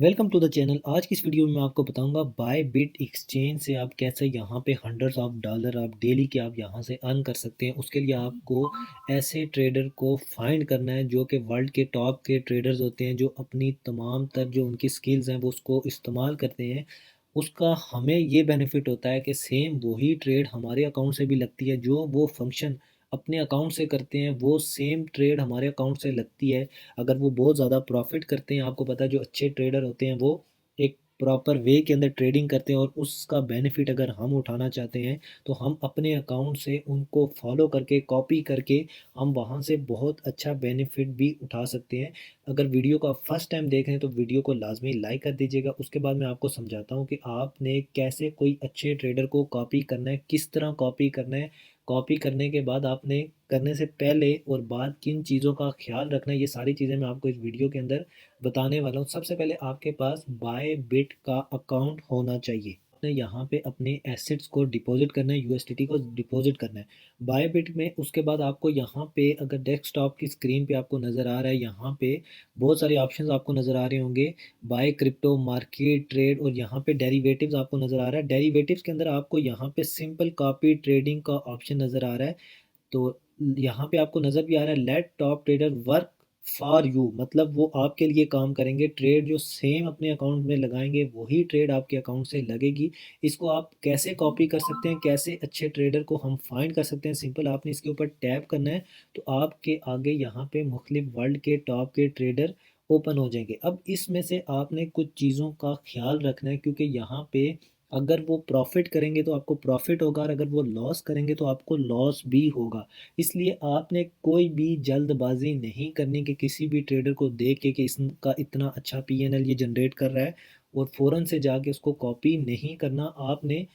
Welcome to the channel. आज की इस वीडियो में मैं आपको बताऊंगा बाय बिट एक्सचेंज से आप कैसे यहाँ पे हंड्रेड्स ऑफ डॉलर आप डेली के आप यहाँ से अर्न कर सकते हैं। उसके लिए आपको ऐसे ट्रेडर को फाइंड करना है जो कि वर्ल्ड के टॉप के ट्रेडर्स होते हैं, जो अपनी तमाम तर जो उनकी स्किल्स हैं वो उसको इस्तेमाल करते हैं। उसका हमें ये बेनिफिट होता है कि सेम वही ट्रेड हमारे अकाउंट से भी लगती है, जो वो फंक्शन अपने अकाउंट से करते हैं वो सेम ट्रेड हमारे अकाउंट से लगती है। अगर वो बहुत ज़्यादा प्रॉफिट करते हैं, आपको पता है जो अच्छे ट्रेडर होते हैं वो एक प्रॉपर वे के अंदर ट्रेडिंग करते हैं, और उसका बेनिफिट अगर हम उठाना चाहते हैं तो हम अपने अकाउंट से उनको फॉलो करके कॉपी करके हम वहाँ से बहुत अच्छा बेनिफिट भी उठा सकते हैं। अगर वीडियो को आप फर्स्ट टाइम देख रहे हैं तो वीडियो को लाजमी लाइक कर दीजिएगा। उसके बाद मैं आपको समझाता हूँ कि आपने कैसे कोई अच्छे ट्रेडर को कॉपी करना है, किस तरह कॉपी करना है। कॉपी करने के बाद आपने करने से पहले और बाद किन चीज़ों का ख्याल रखना है, ये सारी चीज़ें मैं आपको इस वीडियो के अंदर बताने वाला हूँ। सबसे पहले आपके पास बाय बिट का अकाउंट होना चाहिए। आपने यहाँ पे अपने एसेट्स को डिपॉजिट करना है, यूएसडीटी को डिपॉजिट करना है बाय बिट में। उसके बाद आपको यहाँ पे अगर डेस्कटॉप की स्क्रीन पे आपको नज़र आ रहा है, यहाँ पे बहुत सारे ऑप्शंस आपको नज़र आ रहे होंगे। बाय क्रिप्टो, मार्केट, ट्रेड, और यहाँ पे डेरिवेटिव्स आपको नज़र आ रहा है। डेरिवेटिव्स के अंदर आपको यहाँ पे सिंपल कॉपी ट्रेडिंग का ऑप्शन नज़र आ रहा है। तो यहाँ पे आपको नज़र भी आ रहा है let top trader work for you, मतलब वो आपके लिए काम करेंगे। ट्रेड जो सेम अपने अकाउंट में लगाएंगे वही ट्रेड आपके अकाउंट से लगेगी। इसको आप कैसे कॉपी कर सकते हैं, कैसे अच्छे ट्रेडर को हम फाइंड कर सकते हैं, सिंपल आपने इसके ऊपर टैप करना है तो आपके आगे यहाँ पे मुख्तलिफ वर्ल्ड के टॉप के ट्रेडर ओपन हो जाएंगे। अब इसमें से आपने कुछ चीज़ों का ख्याल रखना है, क्योंकि यहाँ पे अगर वो प्रॉफिट करेंगे तो आपको प्रॉफिट होगा, और अगर वो लॉस करेंगे तो आपको लॉस भी होगा। इसलिए आपने कोई भी जल्दबाजी नहीं करनी कि किसी भी ट्रेडर को देख के कि इसका इतना अच्छा पीएनएल ये जनरेट कर रहा है और फ़ौरन से जाके उसको कॉपी नहीं करना। आपने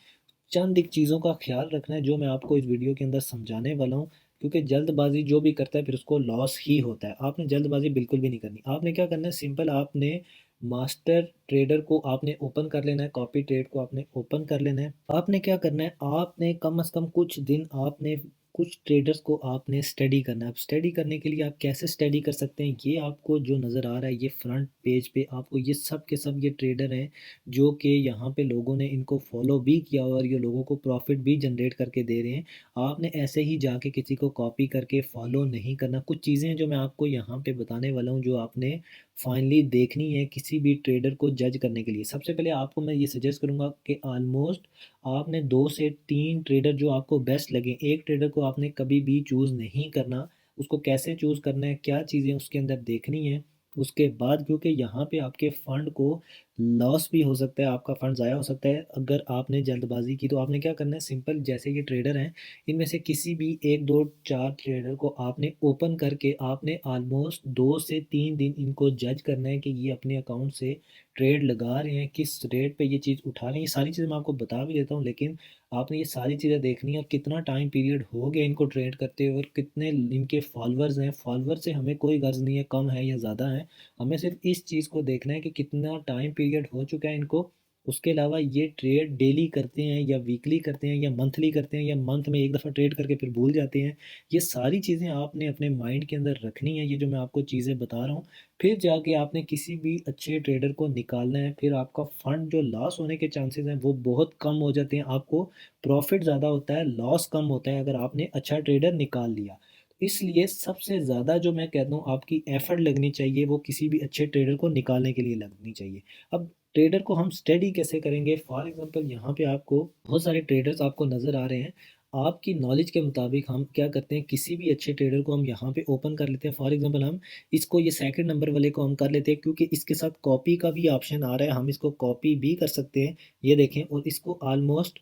चंद एक चीज़ों का ख्याल रखना है जो मैं आपको इस वीडियो के अंदर समझाने वाला हूँ, क्योंकि जल्दबाजी जो भी करता है फिर उसको लॉस ही होता है। आपने जल्दबाजी बिल्कुल भी नहीं करनी। आपने क्या करना है, सिंपल आपने मास्टर ट्रेडर को आपने ओपन कर लेना है, कॉपी ट्रेड को आपने ओपन कर लेना है। आपने क्या करना है, आपने कम से कम कुछ दिन आपने कुछ ट्रेडर्स को आपने स्टडी करना है। अब स्टडी करने के लिए आप कैसे स्टडी कर सकते हैं, ये आपको जो नज़र आ रहा है ये फ्रंट पेज पे आपको ये सब के सब ये ट्रेडर हैं जो कि यहाँ पे लोगों ने इनको फॉलो भी किया और ये लोगों को प्रॉफिट भी जनरेट करके दे रहे हैं। आपने ऐसे ही जाके किसी को कॉपी करके फॉलो नहीं करना। कुछ चीज़ें जो मैं आपको यहाँ पे बताने वाला हूँ जो आपने फाइनली देखनी है किसी भी ट्रेडर को जज करने के लिए। सबसे पहले आपको मैं ये सजेस्ट करूँगा कि ऑलमोस्ट आपने 2 से 3 ट्रेडर जो आपको बेस्ट लगे, एक ट्रेडर को आपने कभी भी चूज़ नहीं करना। उसको कैसे चूज़ करना है, क्या चीज़ें उसके अंदर देखनी है उसके बाद, क्योंकि यहाँ पे आपके फंड को लॉस भी हो सकता है, आपका फंड ज़ाया हो सकता है अगर आपने जल्दबाजी की। तो आपने क्या करना है, सिंपल जैसे ये ट्रेडर हैं इनमें से किसी भी 1 2 4 ट्रेडर को आपने ओपन करके आपने ऑलमोस्ट 2 से 3 दिन इनको जज करना है कि ये अपने अकाउंट से ट्रेड लगा रहे हैं, किस रेट पे ये चीज़ उठा रहे हैं। ये सारी चीज़ें मैं आपको बता भी देता हूँ, लेकिन आपने ये सारी चीज़ें देखनी है और कितना टाइम पीरियड हो गया इनको ट्रेड करते हुए और कितने इनके फॉलोअर्स हैं। फॉलोअर से हमें कोई गर्ज नहीं है कम है या ज़्यादा है, हमें सिर्फ इस चीज़ को देखना है कि कितना टाइम पीरियड हो चुका है इनको। उसके अलावा ये ट्रेड डेली करते हैं या वीकली करते हैं या मंथली करते हैं या मंथ में एक दफ़ा ट्रेड करके फिर भूल जाते हैं। ये सारी चीज़ें आपने अपने माइंड के अंदर रखनी है, ये जो मैं आपको चीज़ें बता रहा हूँ। फिर जाके आपने किसी भी अच्छे ट्रेडर को निकालना है, फिर आपका फंड जो लॉस होने के चांसेस हैं वो बहुत कम हो जाते हैं। आपको प्रॉफिट ज़्यादा होता है, लॉस कम होता है अगर आपने अच्छा ट्रेडर निकाल लिया। इसलिए सबसे ज़्यादा जो मैं कहता हूँ आपकी एफर्ट लगनी चाहिए वो किसी भी अच्छे ट्रेडर को निकालने के लिए लगनी चाहिए। अब ट्रेडर को हम स्टडी कैसे करेंगे, फॉर एग्जांपल यहाँ पे आपको बहुत सारे ट्रेडर्स आपको नज़र आ रहे हैं। आपकी नॉलेज के मुताबिक हम क्या करते हैं, किसी भी अच्छे ट्रेडर को हम यहाँ पे ओपन कर लेते हैं। फॉर एग्जांपल हम इसको ये सेकंड नंबर वाले को हम कर लेते हैं, क्योंकि इसके साथ कॉपी का भी ऑप्शन आ रहा है, हम इसको कॉपी भी कर सकते हैं। ये देखें, और इसको ऑलमोस्ट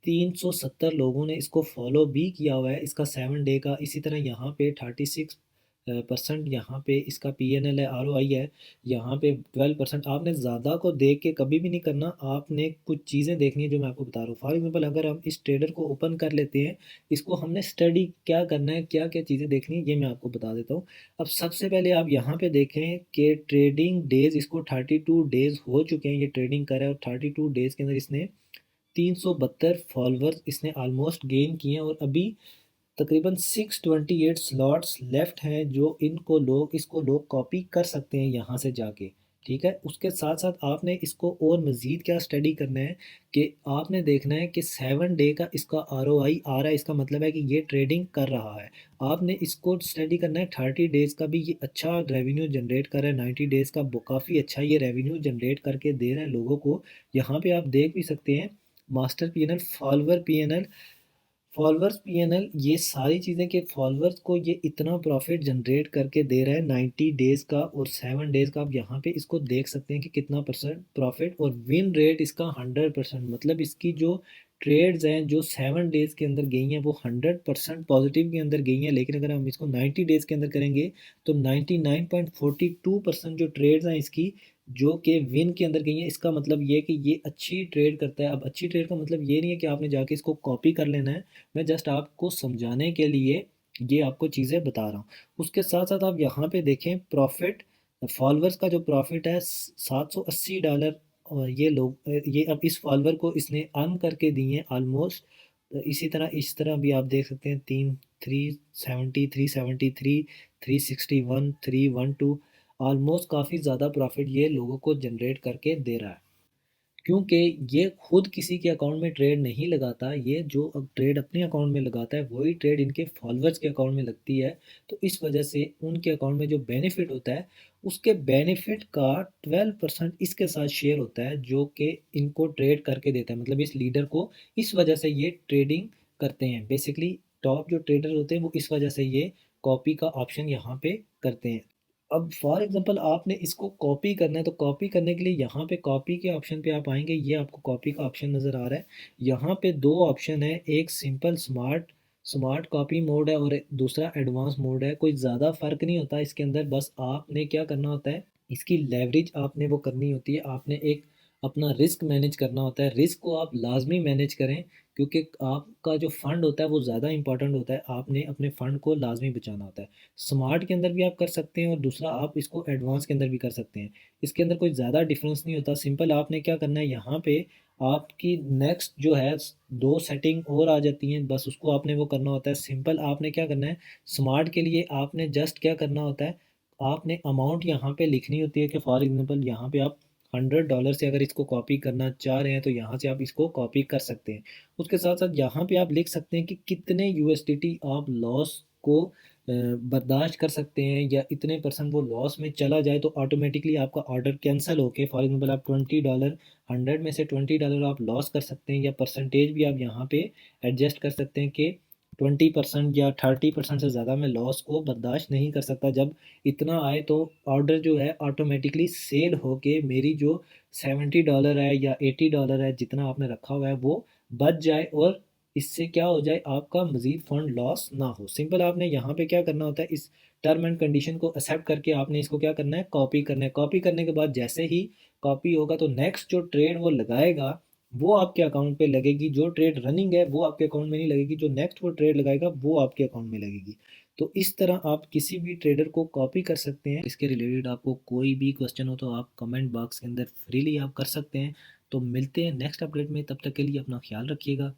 370 लोगों ने इसको फॉलो भी किया हुआ है, इसका 7 डे का। इसी तरह यहाँ पे 36% यहाँ पे इसका पीएनएल है, आरओआई है यहाँ पे 12%। आपने ज़्यादा को देख के कभी भी नहीं करना, आपने कुछ चीज़ें देखनी है जो मैं आपको बता रहा हूँ। फॉर एग्जांपल अगर हम इस ट्रेडर को ओपन कर लेते हैं, इसको हमने स्टडी क्या करना है, क्या क्या चीज़ें देखनी है, ये मैं आपको बता देता हूँ। अब सबसे पहले आप यहाँ पे देखें कि ट्रेडिंग डेज इसको 32 डेज हो चुके हैं, ये ट्रेडिंग कर रहा है और 32 डेज के अंदर इसने 372 फॉलोअर्स इसने ऑलमोस्ट गेन किए हैं, और अभी तकरीबन 628 स्लॉट्स लेफ्ट हैं जो इनको लोग इसको लोग कॉपी कर सकते हैं यहाँ से जाके। ठीक है। उसके साथ साथ आपने इसको और मज़ीद क्या स्टडी करना है कि आपने देखना है कि 7 डे का इसका आरओआई आ रहा है, इसका मतलब है कि ये ट्रेडिंग कर रहा है। आपने इसको स्टडी करना है 30 डेज़ का भी, ये अच्छा रेवेन्यू जनरेट कर रहा है, 90 डेज़ का काफ़ी अच्छा ये रेवेन्यू जनरेट करके दे रहा है लोगों को। यहाँ पे आप देख भी सकते हैं master PNL, follower PNL, followers PNL, ये सारी चीज़ें कि फॉलोअर्स को ये इतना प्रॉफिट जनरेट करके दे रहा है 90 डेज़ का और 7 डेज़ का। आप यहाँ पे इसको देख सकते हैं कि कितना परसेंट प्रॉफिट, और विन रेट इसका 100%, मतलब इसकी जो ट्रेड्स हैं जो 7 डेज़ के अंदर गई हैं वो 100% पॉजिटिव के अंदर गई हैं। लेकिन अगर हम इसको 90 डेज़ के अंदर करेंगे तो 99.42% जो ट्रेड्स हैं इसकी जो कि विन के अंदर गई हैं। इसका मतलब ये कि ये अच्छी ट्रेड करता है। अब अच्छी ट्रेड का मतलब ये नहीं है कि आपने जाके इसको कॉपी कर लेना है, मैं जस्ट आपको समझाने के लिए ये आपको चीज़ें बता रहा हूँ। उसके साथ साथ आप यहाँ पे देखें प्रॉफिट, फॉलोअर्स का जो प्रॉफिट है $780। और ये लोग ये अब इस फॉलोअर को इसने अर्न करके दिए हैं ऑलमोस्ट। इसी तरह इस तरह भी आप देख सकते हैं, 370, 373, 361, 312, ऑलमोस्ट काफ़ी ज़्यादा प्रॉफिट ये लोगों को जनरेट करके दे रहा है। क्योंकि ये खुद किसी के अकाउंट में ट्रेड नहीं लगाता, ये जो अब ट्रेड अपने अकाउंट में लगाता है वही ट्रेड इनके फॉलोअर्स के अकाउंट में लगती है। तो इस वजह से उनके अकाउंट में जो बेनिफिट होता है उसके बेनिफिट का 12% इसके साथ शेयर होता है जो कि इनको ट्रेड करके देता है, मतलब इस लीडर को। इस वजह से ये ट्रेडिंग करते हैं बेसिकली। टॉप जो ट्रेडर होते हैं वो इस वजह से ये कॉपी का ऑप्शन यहाँ पे करते हैं। अब फॉर एग्जांपल आपने इसको कॉपी करना है, तो कॉपी करने के लिए यहाँ पे कॉपी के ऑप्शन पे आप आएंगे, ये आपको कॉपी का ऑप्शन नज़र आ रहा है। यहाँ पे दो ऑप्शन है, एक simple smart smart copy mode है और दूसरा एडवांस मोड है। कोई ज़्यादा फ़र्क नहीं होता इसके अंदर, बस आपने क्या करना होता है, इसकी लेवरेज आपने वो करनी होती है। आपने एक अपना रिस्क मैनेज करना होता है। रिस्क को आप लाजमी मैनेज करें क्योंकि आपका जो फ़ंड होता है वो ज़्यादा इंपॉर्टेंट होता है। आपने अपने फ़ंड को लाजमी बचाना होता है। स्मार्ट के अंदर भी आप कर सकते हैं और दूसरा आप इसको एडवांस के अंदर भी कर सकते हैं। इसके अंदर कोई ज़्यादा डिफरेंस नहीं होता। सिंपल आपने क्या करना है, यहाँ पे आपकी नेक्स्ट जो है दो सेटिंग और आ जाती हैं, बस उसको आपने वो करना होता है। सिंपल आपने क्या करना है, स्मार्ट के लिए आपने जस्ट क्या करना होता है, आपने अमाउंट यहाँ पे लिखनी होती है कि फॉर एग्जांपल यहाँ पे आप $100 से अगर इसको कॉपी करना चाह रहे हैं तो यहाँ से आप इसको कॉपी कर सकते हैं। उसके साथ साथ यहाँ पे आप लिख सकते हैं कि कितने यूएसडीटी आप लॉस को बर्दाश्त कर सकते हैं, या इतने परसेंट वो लॉस में चला जाए तो ऑटोमेटिकली आपका ऑर्डर कैंसिल होके, फॉर एग्जांपल आप $20, 100 में से $20 आप लॉस कर सकते हैं, या परसेंटेज भी आप यहाँ पे एडजस्ट कर सकते हैं कि 20% या 30% से ज़्यादा मैं लॉस को बर्दाश्त नहीं कर सकता। जब इतना आए तो ऑर्डर जो है ऑटोमेटिकली सेल होके मेरी जो $70 है या $80 है जितना आपने रखा हुआ है वो बच जाए, और इससे क्या हो जाए, आपका मजीद फंड लॉस ना हो। सिंपल आपने यहाँ पे क्या करना होता है, इस टर्म एंड कंडीशन को एक्सेप्ट करके आपने इसको क्या करना है, कॉपी करना है। कॉपी करने के बाद जैसे ही कॉपी होगा तो नेक्स्ट जो ट्रेड वो लगाएगा वो आपके अकाउंट पे लगेगी। जो ट्रेड रनिंग है वो आपके अकाउंट में नहीं लगेगी, जो नेक्स्ट वो ट्रेड लगाएगा वो आपके अकाउंट में लगेगी। तो इस तरह आप किसी भी ट्रेडर को कॉपी कर सकते हैं। इसके रिलेटेड आपको कोई भी क्वेश्चन हो तो आप कमेंट बॉक्स के अंदर फ्रीली आप कर सकते हैं। तो मिलते हैं नेक्स्ट अपडेट में, तब तक के लिए अपना ख्याल रखिएगा।